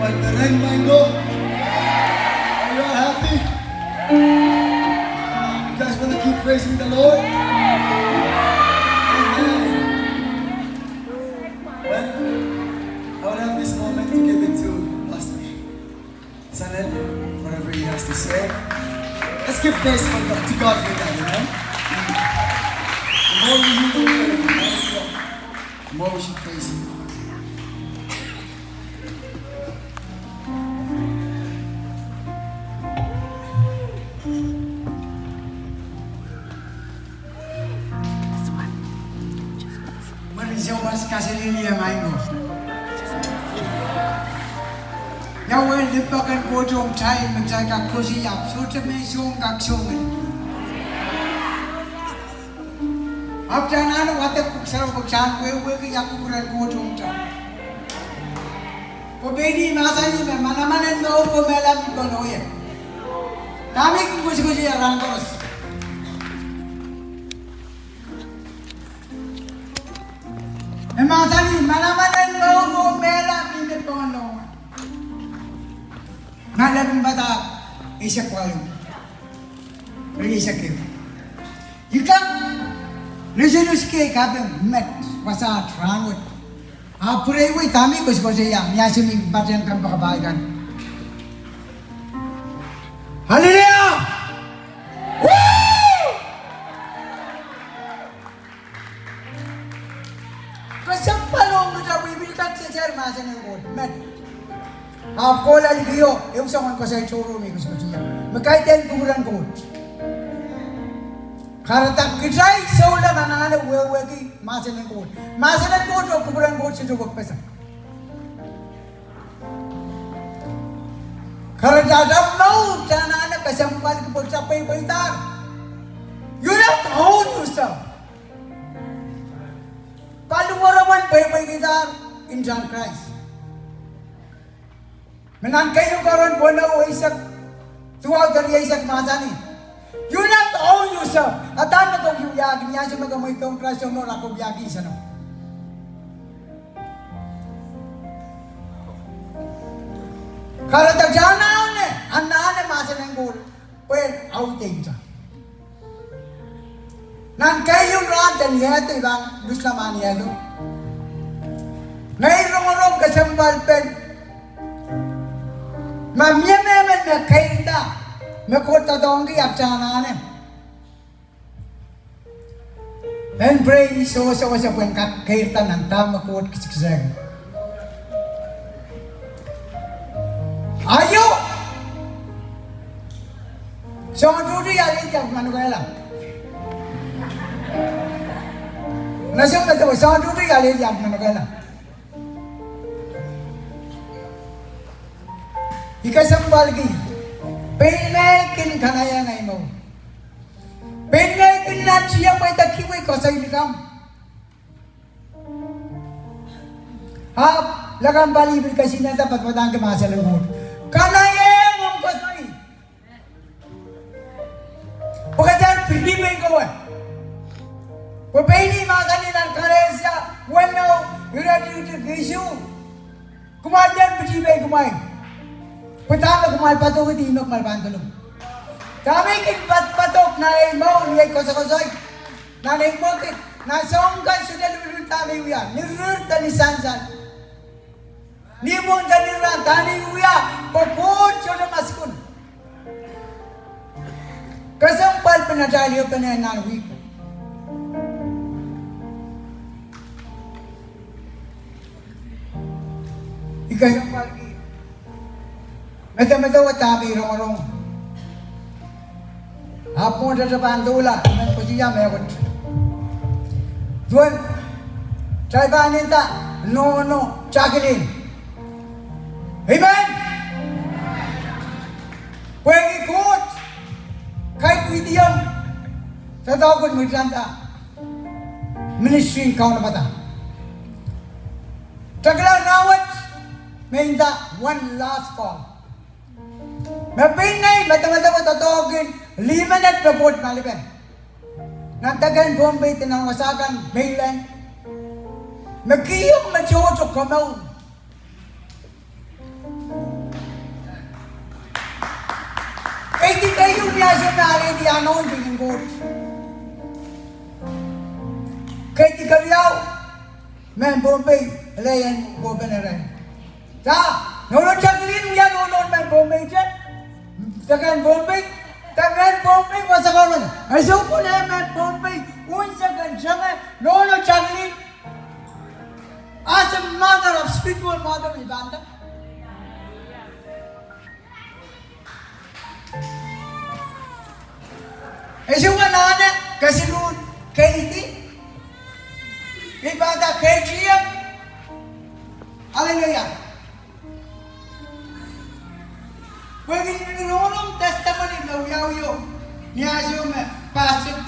Magdareng mango. Are you all happy? You guys want to keep praising the Lord? Amen. Well, I would have this moment to give it to Pastor Sanel, whatever he has to say. Let's give praise to God for that, amen? The more we hear the word, the more we should praise Him. Kasililia maingo. Now when the pocket go to time and take a cozy up, so to me soon got so many. After another what the books are of Chan, we're working up and go to time. For baby Masani, Manaman and no Melam Konoya. Coming was good around us. Masani, Manaman no Mela in the Kono. Malam Bata is a quality. Release a kill. You come, listen to skate up and met was our tranwood. I'll pray with Tammy was a young Yasmin Batan Kampabagan. Hallelujah! I've called a video, if someone was a choro, because Makaitan Guran coach. Karatak Kijai sold a banana were working Masan and Coat. Masan and Coat of Guran coach into work person. Karatadam no, Tanana Kasam puts up paper. You have to own yourself. Palumaraman paper guitar in John Christ. Menan kayo karon wala isak throughout the isak Masani. You not own yourself. Atan na tong yagi niya sa magamay tong Christ mo ra ko yagi sa no. Kara ta jana ne anane Masan ngol. Pen outing ta. Nan kayo ra dan yete bang Duslaman yelo. Nay rong kasambal pen Mamia me kaita me kota dongi apchana ne and pray so when kaita nanta me kot kisag ayo so dudi ali jak manuela nasem me to so dudi ali jak manuela Ikasam balgi, penaikin kanaya ngai mo. Penaikin na siya may takiway ko sa ilikam. Hap, lakang balibir kasi na dapat matang kamasa ng mood. Kanaya mong kasmay. Pagkatang pinibay ko eh. Pagpaini mga kanilang karesya, bueno, you're not doing the issue. Kumadyan pinibay kumain. Patalo kumal patok di inok malbantulong. Kami kin patok na imo ni ko sa kosoy. Na imo kin na songkan sudah lulul tali uya. Nirur tani sansan. Ni mo tani ra tani uya. Pokot chodo maskun. Kasam pal penadali open na wi. Ikasam pal Mata watabi rong. Apo da bandula, men posiya mewat. Tuan, cai baninta, no, chakilin. Amen. Pwegi kot, kai kuidiam, tadawun mujanta. Ministry kau na bata. Tagala rawat, meinda one last call. Mapinay, mata-mata ko tatogin, 5 minute report maliban. Nagtagan Bombay, tinangasakan, Bayland. Nagkiyong machocho kamaw. niya siya na rin di anon bigin ko. Kaya di kariyaw, men Bombay, alayan ko ba na rin. Sa, nono chaklin niya nono men Bombay siya. Tagan Bombay, masa kawan. Aso ko na men Bombay, unsa gan siya nga, nono chaklin. As a mother of spiritual mother, ibanda. Aso ka na kasi noon, kaiti. Ibada KGM. Hallelujah. Pwede nilunong testimony na uyaw-uyaw. Niya siya pastor